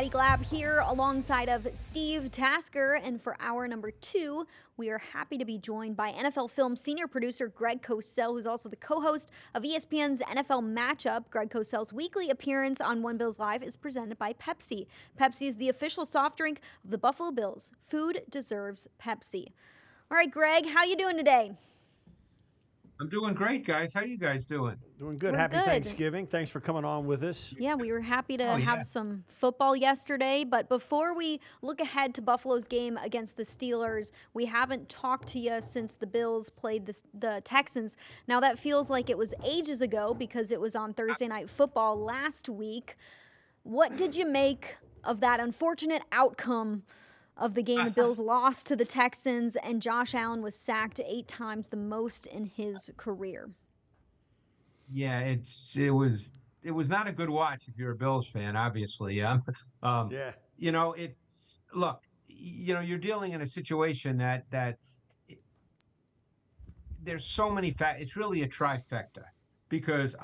Maddie Glab here alongside of Steve Tasker, and for hour number 2, we are happy to be joined by NFL Film senior producer Greg Cosell, who's also the co-host of ESPN's NFL Matchup. Greg Cosell's weekly appearance on One Bills Live is presented by Pepsi. Pepsi is the official soft drink of the Buffalo Bills. Food deserves Pepsi. All right, Greg, how you doing today? I'm doing great, guys. How you guys doing? Doing good. We're Happy good. Thanksgiving. Thanks for coming on with us. Yeah, we were happy to Oh, yeah. have some football yesterday, but before we look ahead to Buffalo's game against the Steelers, we haven't talked to you since the Bills played the Texans. Now, that feels like it was ages ago because it was on Thursday Night Football last week. What did you make of that unfortunate outcome of the game? The Bills lost to the Texans, and Josh Allen was sacked 8 times, the most in his career. Yeah, it was not a good watch if you're a Bills fan, obviously. Yeah. Look, you're dealing in a situation that there's so many it's really a trifecta because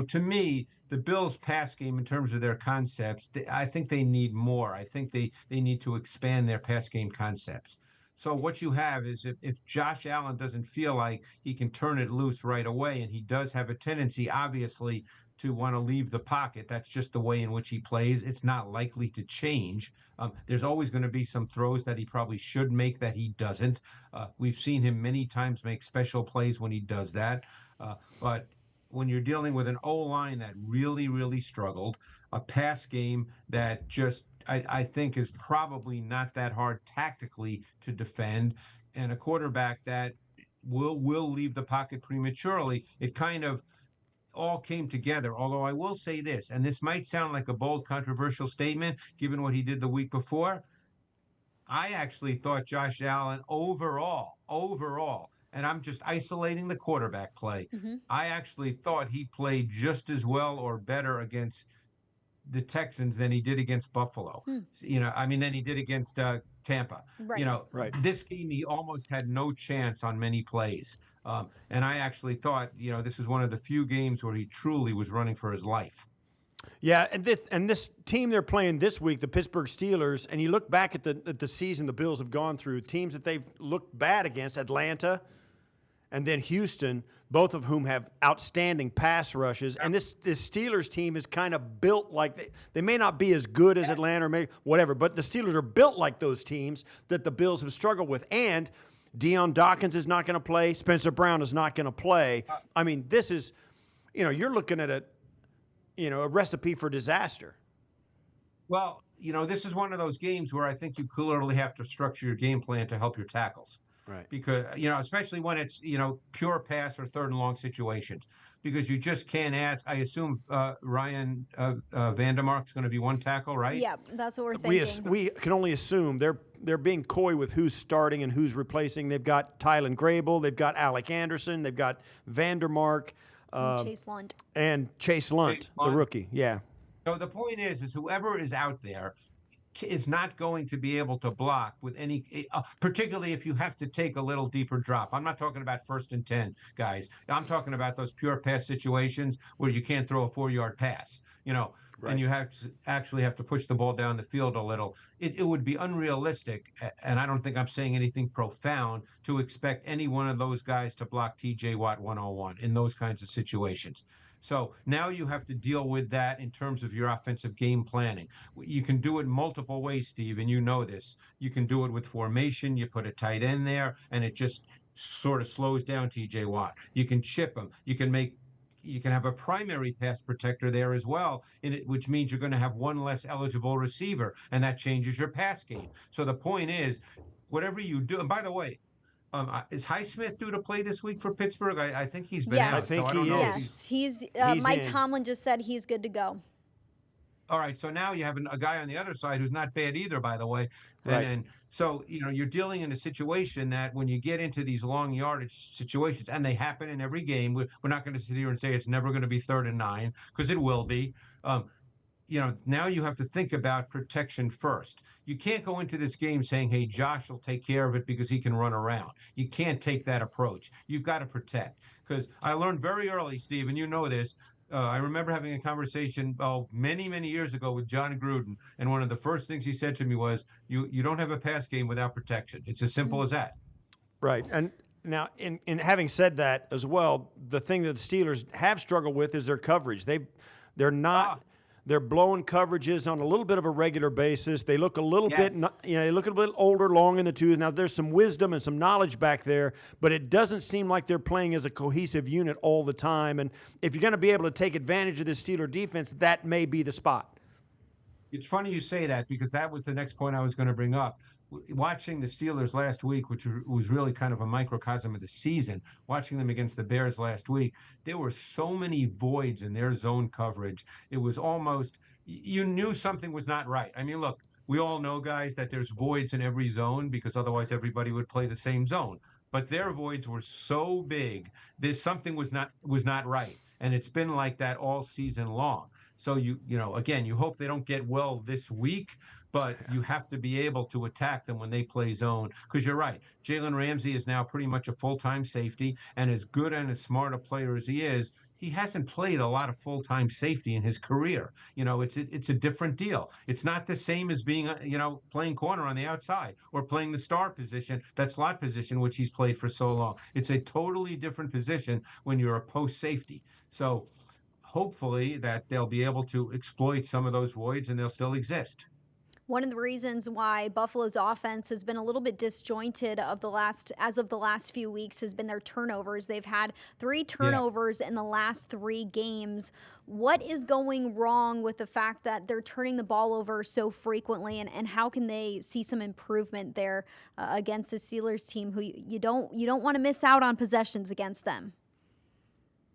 to me, the Bills pass game in terms of their concepts, I think they need more. I think they need to expand their pass game concepts. So what you have is if Josh Allen doesn't feel like he can turn it loose right away, and he does have a tendency, obviously, to want to leave the pocket. That's just the way in which he plays. It's not likely to change. There's always going to be some throws that he probably should make that he doesn't. We've seen him many times make special plays when he does that. But when you're dealing with an O-line that really, really struggled, a pass game that just I think is probably not that hard tactically to defend, and a quarterback that will leave the pocket prematurely, it kind of all came together. Although I will say this, and this might sound like a bold, controversial statement, given what he did the week before, I actually thought Josh Allen overall, and I'm just isolating the quarterback play, I actually thought he played just as well or better against the Texans than he did against Buffalo. Than he did against Tampa. Right. Right. This game he almost had no chance on many plays. And I actually thought, this was one of the few games where he truly was running for his life. Yeah, and this team they're playing this week, the Pittsburgh Steelers, and you look back at the season the Bills have gone through, teams that they've looked bad against, Atlanta and then Houston, both of whom have outstanding pass rushes. And this Steelers team is kind of built like they may not be as good as Atlanta or maybe whatever, but the Steelers are built like those teams that the Bills have struggled with. And Deion Dawkins is not going to play. Spencer Brown is not going to play. I mean, this is, you're looking at a recipe for disaster. Well, this is one of those games where I think you clearly have to structure your game plan to help your tackles. Right. Because, especially when it's, pure pass or third and long situations, because you just can't ask. I assume Ryan Vandermark's going to be one tackle, right? Yeah, that's what we're thinking. We can only assume they're being coy with who's starting and who's replacing. They've got Tylen Grable, they've got Alec Anderson, they've got Vandermark. Chase Lunt. And Chase Lunt, the rookie, yeah. So the point is whoever is out there is not going to be able to block with any, particularly if you have to take a little deeper drop. I'm not talking about 1st and 10, guys. I'm talking about those pure pass situations where you can't throw a 4-yard pass, Right. And you actually have to push the ball down the field a little. It would be unrealistic, and I don't think I'm saying anything profound, to expect any one of those guys to block TJ Watt 101 in those kinds of situations. So now you have to deal with that in terms of your offensive game planning. You can do it multiple ways, Steve, and you know this. You can do it with formation. You put a tight end there, and it just sort of slows down TJ Watt. You can chip him. You can have a primary pass protector there as well, which means you're going to have one less eligible receiver, and that changes your pass game. So the point is, whatever you do, and by the way, is Highsmith due to play this week for Pittsburgh? I think he's been out. I think so I don't he know is. if He's He's Mike in. Tomlin just said he's good to go. All right, so now you have a guy on the other side who's not bad either, by the way. Right. And so, you're dealing in a situation that when you get into these long yardage situations, and they happen in every game, we're not going to sit here and say it's never going to be 3rd and 9, because it will be. Now you have to think about protection first. You can't go into this game saying, hey, Josh will take care of it because he can run around. You can't take that approach. You've got to protect. Because I learned very early, Steve, and you know this, I remember having a conversation, many, many years ago with John Gruden, and one of the first things he said to me was, "You don't have a pass game without protection. It's as simple as that." Right. And now, in having said that as well, the thing that the Steelers have struggled with is their coverage. They're Ah, not. They're blowing coverages on a little bit of a regular basis. They look a little bit, yes. they look a bit older, long in the tooth. Now, there's some wisdom and some knowledge back there, but it doesn't seem like they're playing as a cohesive unit all the time. And if you're going to be able to take advantage of this Steeler defense, that may be the spot. It's funny you say that because that was the next point I was going to bring up. Watching the Steelers last week, which was really kind of a microcosm of the season, watching them against the Bears last week, there were so many voids in their zone coverage. It was almost, you knew something was not right. I mean, look, we all know, guys, that there's voids in every zone because otherwise everybody would play the same zone. But their voids were so big, there's something was not right. And it's been like that all season long. So again, you hope they don't get well this week, but you have to be able to attack them when they play zone. Because you're right, Jalen Ramsey is now pretty much a full-time safety, and as good and as smart a player as he is, he hasn't played a lot of full-time safety in his career. It's a different deal. It's not the same as being, playing corner on the outside or playing the star position, that slot position, which he's played for so long. It's a totally different position when you're a post safety. So hopefully that they'll be able to exploit some of those voids and they'll still exist. One of the reasons why Buffalo's offense has been a little bit disjointed as of the last few weeks has been their turnovers. They've had 3 turnovers in the last 3 games. What is going wrong with the fact that they're turning the ball over so frequently, and how can they see some improvement there against the Steelers team, who you don't want to miss out on possessions against them?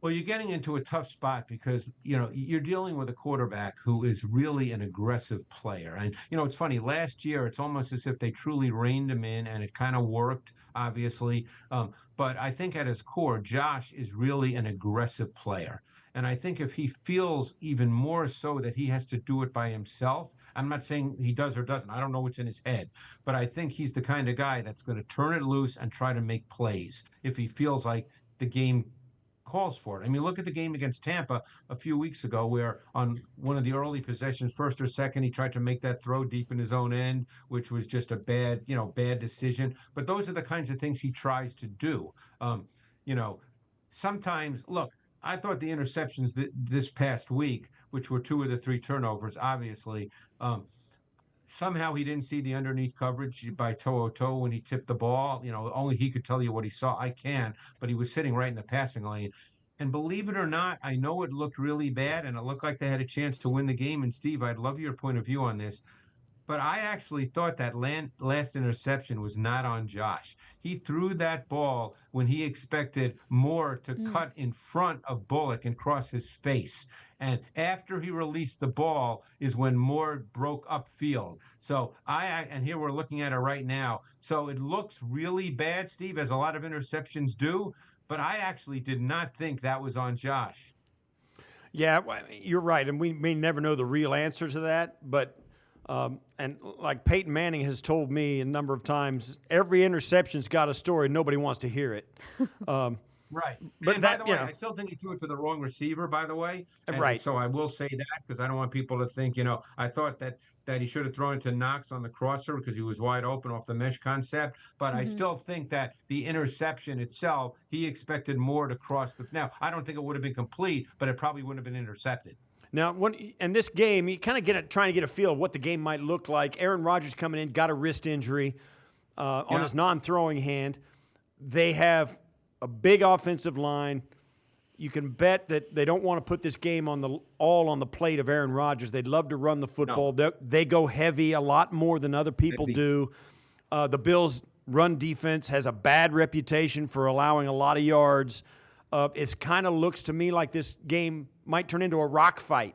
Well, you're getting into a tough spot because, you're dealing with a quarterback who is really an aggressive player. And, it's funny, last year, it's almost as if they truly reined him in and it kind of worked, obviously. But I think at his core, Josh is really an aggressive player. And I think if he feels even more so that he has to do it by himself, I'm not saying he does or doesn't. I don't know what's in his head, but I think he's the kind of guy that's going to turn it loose and try to make plays if he feels like the game calls for it. I mean, look at the game against Tampa a few weeks ago, where on one of the early possessions, first or second, he tried to make that throw deep in his own end, which was just a bad decision. But those are the kinds of things he tries to do. You know, Sometimes, look, I thought the interceptions this past week, which were 2 of the 3 turnovers, obviously, somehow he didn't see the underneath coverage by Toe when he tipped the ball. Only he could tell you what he saw. I can, but he was sitting right in the passing lane. And believe it or not, I know it looked really bad and it looked like they had a chance to win the game. And Steve, I'd love your point of view on this. But I actually thought that last interception was not on Josh. He threw that ball when he expected Moore to cut in front of Bullock and cross his face. And after he released the ball is when Moore broke upfield. So and here we're looking at it right now. So it looks really bad, Steve, as a lot of interceptions do. But I actually did not think that was on Josh. Yeah, you're right. And we may never know the real answer to that, but and like Peyton Manning has told me a number of times, every interception's got a story. Nobody wants to hear it. Right. But and by the way, I still think he threw it to the wrong receiver, by the way. And right. So I will say that because I don't want people to think, I thought that he should have thrown it to Knox on the crosser because he was wide open off the mesh concept. But I still think that the interception itself, he expected Moore to cross now, I don't think it would have been complete, but it probably wouldn't have been intercepted. Now, in this game, you kind of trying to get a feel of what the game might look like. Aaron Rodgers coming in, got a wrist injury on his non-throwing hand. They have a big offensive line. You can bet that they don't want to put this game all on the plate of Aaron Rodgers. They'd love to run the football. No. They go heavy a lot more than other people do. The Bills' run defense has a bad reputation for allowing a lot of yards. It kind of looks to me like this game might turn into a rock fight,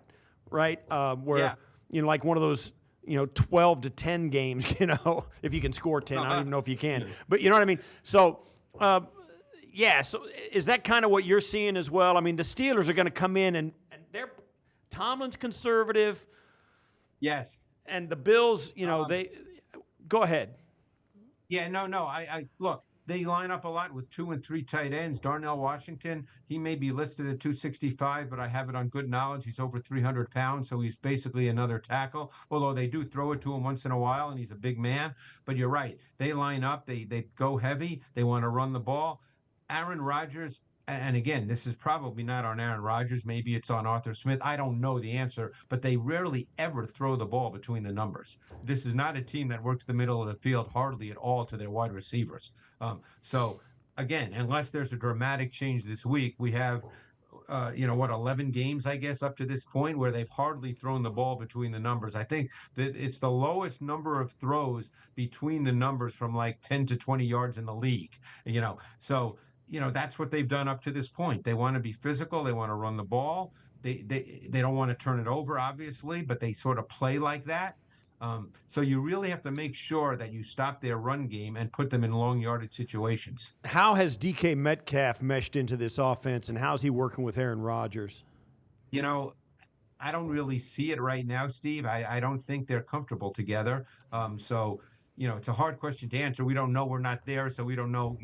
right? Where like one of those 12-10 games. If you can score 10, I don't even know if you can, but you know what I mean. So. So is that kind of what you're seeing as well? I mean, the Steelers are going to come in and Tomlin's conservative. Yes. And the Bills, they go ahead. Yeah, no. I look, They line up a lot with 2 and 3 tight ends. Darnell Washington, he may be listed at 265, but I have it on good knowledge. He's over 300 pounds, so he's basically another tackle, although they do throw it to him once in a while, and he's a big man. But you're right. They line up. They go heavy. They want to run the ball. Aaron Rodgers, and again, this is probably not on Aaron Rodgers. Maybe it's on Arthur Smith. I don't know the answer, but they rarely ever throw the ball between the numbers. This is not a team that works the middle of the field hardly at all to their wide receivers. So again, unless there's a dramatic change this week, we have, 11 games, I guess, up to this point where they've hardly thrown the ball between the numbers. I think that it's the lowest number of throws between the numbers from like 10 to 20 yards in the league, So, that's what they've done up to this point. They want to be physical. They want to run the ball. They don't want to turn it over, obviously, but they sort of play like that. So you really have to make sure that you stop their run game and put them in long yardage situations. How has DK Metcalf meshed into this offense, and how's he working with Aaron Rodgers? I don't really see it right now, Steve. I don't think they're comfortable together. It's a hard question to answer. We don't know. We're not there, so we don't know,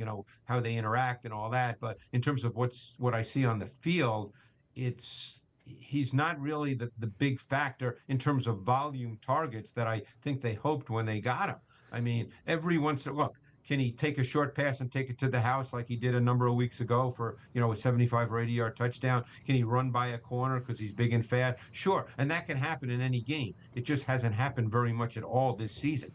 how they interact and all that. But in terms of what I see on the field, he's not really the big factor in terms of volume targets that I think they hoped when they got him. I mean, can he take a short pass and take it to the house like he did a number of weeks ago for, a 75 or 80-yard touchdown? Can he run by a corner because he's big and fast? Sure, and that can happen in any game. It just hasn't happened very much at all this season.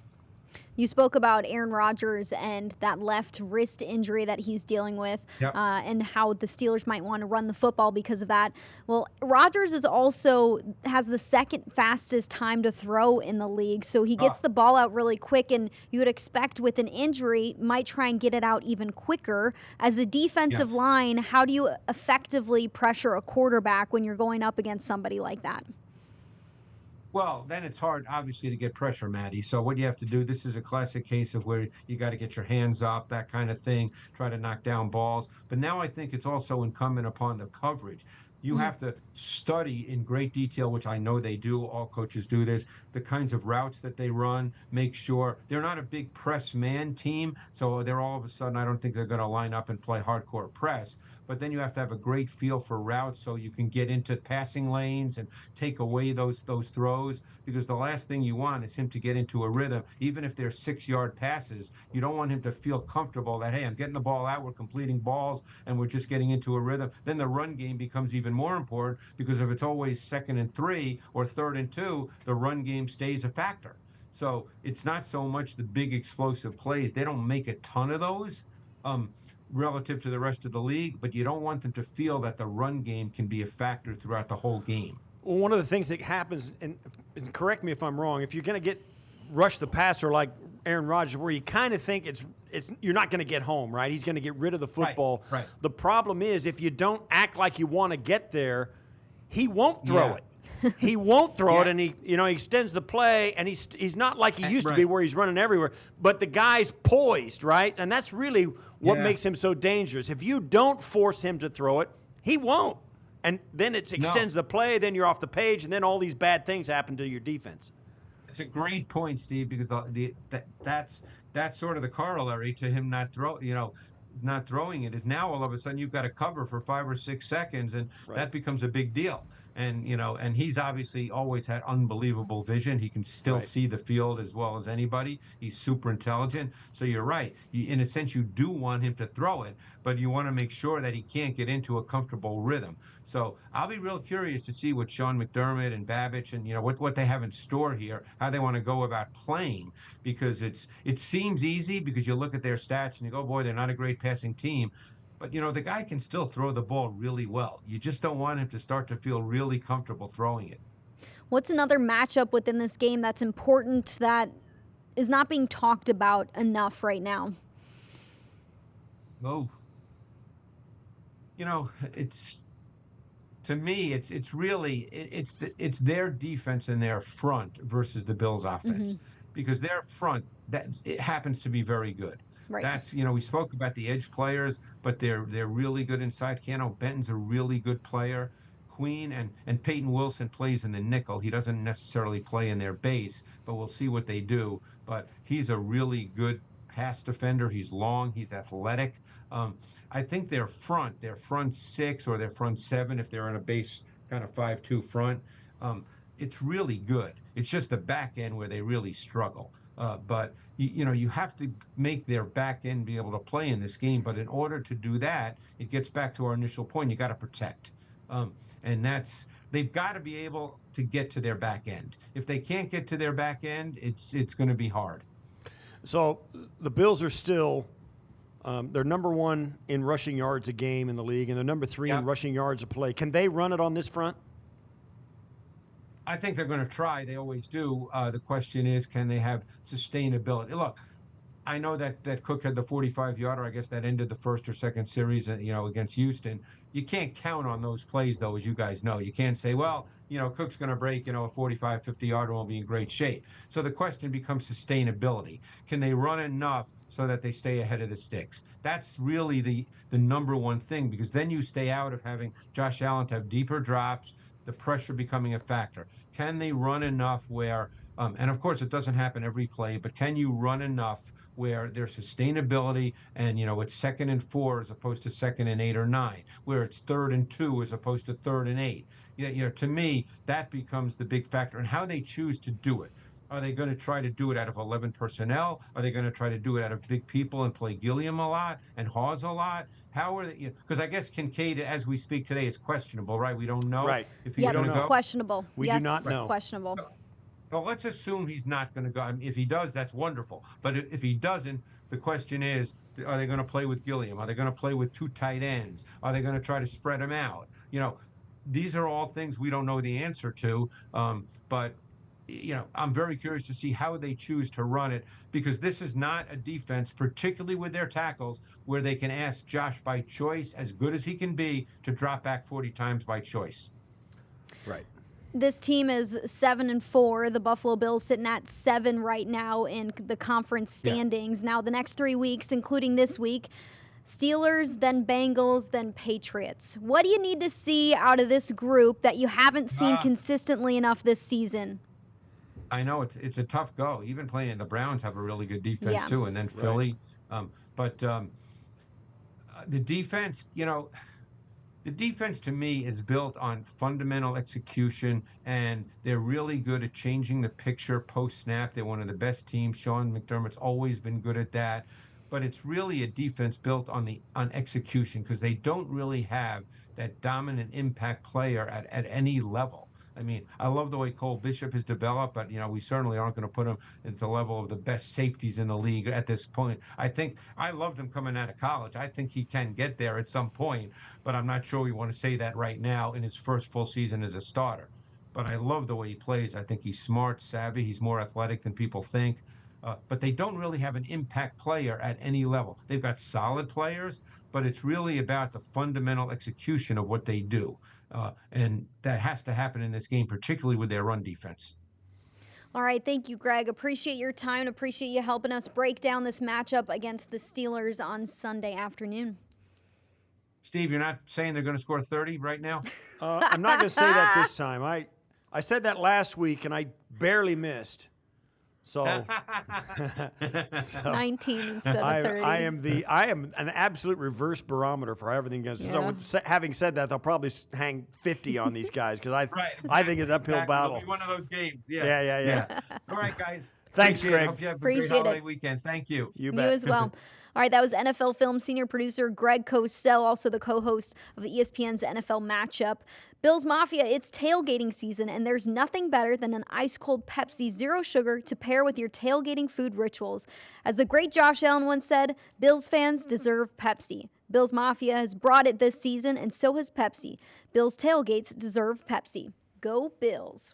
You spoke about Aaron Rodgers and that left wrist injury that he's dealing with, Yep. and how the Steelers might want to run the football because of that. Well, Rodgers has the second fastest time to throw in the league, so he gets the ball out really quick, and you would expect with an injury might try and get it out even quicker. As a defensive Yes. line, how do you effectively pressure a quarterback when you're going up against somebody like that? Well, then it's hard, obviously, to get pressure, Maddie. So what you have to do, this is a classic case of where you got to get your hands up, that kind of thing, try to knock down balls. But now I think it's also incumbent upon the coverage. You have to study in great detail, which I know they do. All coaches do this, the kinds of routes that they run, make sure they're not a big press man team. So they're all of a sudden, I don't think they're going to line up and play hardcore press. But then you have to have a great feel for routes so you can get into passing lanes and take away those throws, because the last thing you want is him to get into a rhythm. Even if they're 6-yard passes, you don't want him to feel comfortable that, hey, I'm getting the ball out, we're completing balls, and we're just getting into a rhythm. Then the run game becomes even more important, because if it's always 2nd and 3 or 3rd and 2, the run game stays a factor. So it's not so much the big explosive plays. They don't make a ton of those. Relative to the rest of the league, but you don't want them to feel that the run game can be a factor throughout the whole game. Well, one of the things that happens, and correct me if I'm wrong, if you're going to rush the passer like Aaron Rodgers, where you kind of think it's you're not going to get home, right? He's going to get rid of the football. Right. The problem is if you don't act like you want to get there, he won't throw it. He won't throw it, and he extends the play, and he's not like he used to be where he's running everywhere. But the guy's poised, right? And that's really what makes him so dangerous. If you don't force him to throw it, he won't. And then it extends the play, then you're off the page, and then all these bad things happen to your defense. It's a great point, Steve, because that's sort of the corollary to him not throwing it is now all of a sudden you've got to cover for 5 or 6 seconds, and that becomes a big deal. And he's obviously always had unbelievable vision. He can still see the field as well as anybody. He's super intelligent. So you're right. In a sense, you do want him to throw it, but you want to make sure that he can't get into a comfortable rhythm. So I'll be real curious to see what Sean McDermott and Babich and what they have in store here, how they want to go about playing, because it seems easy because you look at their stats and you go, boy, they're not a great passing team. But, the guy can still throw the ball really well. You just don't want him to start to feel really comfortable throwing it. What's another matchup within this game that's important that is not being talked about enough right now? Oh, to me, it's really it's their defense and their front versus the Bills' offense, because their front it happens to be very good. Right. That's, we spoke about the edge players, but they're really good inside. Keanu Benton's a really good player. Queen and Peyton Wilson plays in the nickel. He doesn't necessarily play in their base, but we'll see what they do. But he's a really good pass defender. He's long. He's athletic. I think their front six or their front seven, if they're in a base kind of 5-2 front, it's really good. It's just the back end where they really struggle. But you have to make their back end be able to play in this game. But in order to do that, it gets back to our initial point. You got to protect, and they've got to be able to get to their back end. If they can't get to their back end, it's going to be hard. So the Bills are still they're number 1 in rushing yards a game in the league, and they're number 3 in rushing yards a play. Can they run it on this front? I think they're going to try. They always do. The question is, can they have sustainability? Look, I know that Cook had the 45-yarder. I guess that ended the first or second series, against Houston. You can't count on those plays, though, as you guys know. You can't say, well, Cook's going to break, a 45, 50-yarder won't be in great shape. So the question becomes sustainability. Can they run enough so that they stay ahead of the sticks? That's really the number one thing, because then you stay out of having Josh Allen to have deeper drops, the pressure becoming a factor. Can they run enough where, and of course it doesn't happen every play, but can you run enough where there's sustainability and, it's 2nd and 4 as opposed to 2nd and 8 or 9, where it's 3rd and 2 as opposed to 3rd and 8. To me, that becomes the big factor, and how they choose to do it. Are they going to try to do it out of 11 personnel? Are they going to try to do it out of big people and play Gilliam a lot and Hawes a lot? How are they? Because I guess Kincaid, as we speak today, is questionable, right? We don't know if he's going to go. Questionable. We do not know. Questionable. Well, let's assume he's not going to go. I mean, if he does, that's wonderful. But if he doesn't, the question is, are they going to play with Gilliam? Are they going to play with 2 tight ends? Are they going to try to spread them out? These are all things we don't know the answer to. But I'm very curious to see how they choose to run it, because this is not a defense, particularly with their tackles, where they can ask Josh by choice, as good as he can be, to drop back 40 times by choice. Right. This team is 7-4. The Buffalo Bills sitting at 7 right now in the conference standings. Now the next 3 weeks, including this week, Steelers, then Bengals, then Patriots. What do you need to see out of this group that you haven't seen consistently enough this season? I know it's a tough go. Even playing the Browns have a really good defense too, and then Philly. But the defense, the defense to me is built on fundamental execution, and they're really good at changing the picture post-snap. They're one of the best teams. Sean McDermott's always been good at that. But it's really a defense built on execution, because they don't really have that dominant impact player at any level. I mean, I love the way Cole Bishop has developed, but, we certainly aren't going to put him at the level of the best safeties in the league at this point. I loved him coming out of college. I think he can get there at some point, but I'm not sure we want to say that right now in his first full season as a starter. But I love the way he plays. I think he's smart, savvy. He's more athletic than people think. But they don't really have an impact player at any level. They've got solid players, but it's really about the fundamental execution of what they do. And that has to happen in this game, particularly with their run defense. All right, thank you, Greg. Appreciate your time. Appreciate you helping us break down this matchup against the Steelers on Sunday afternoon. Steve, you're not saying they're going to score 30 right now? I'm not going to say that this time. I said that last week, and I barely missed. So, 19 instead of 30. I am an absolute reverse barometer for everything against. So, having said that, they'll probably hang 50 on these guys, because I think it's an uphill battle. It'll be one of those games. Yeah. All right, guys. Thanks, Greg. Hope you have a great holiday weekend. Thank you. You bet. You as well. All right, that was NFL Film senior producer Greg Cosell, also the co-host of the ESPN's NFL Matchup. Bills Mafia, it's tailgating season, and there's nothing better than an ice-cold Pepsi Zero Sugar to pair with your tailgating food rituals. As the great Josh Allen once said, Bills fans deserve Pepsi. Bills Mafia has brought it this season, and so has Pepsi. Bills tailgates deserve Pepsi. Go Bills.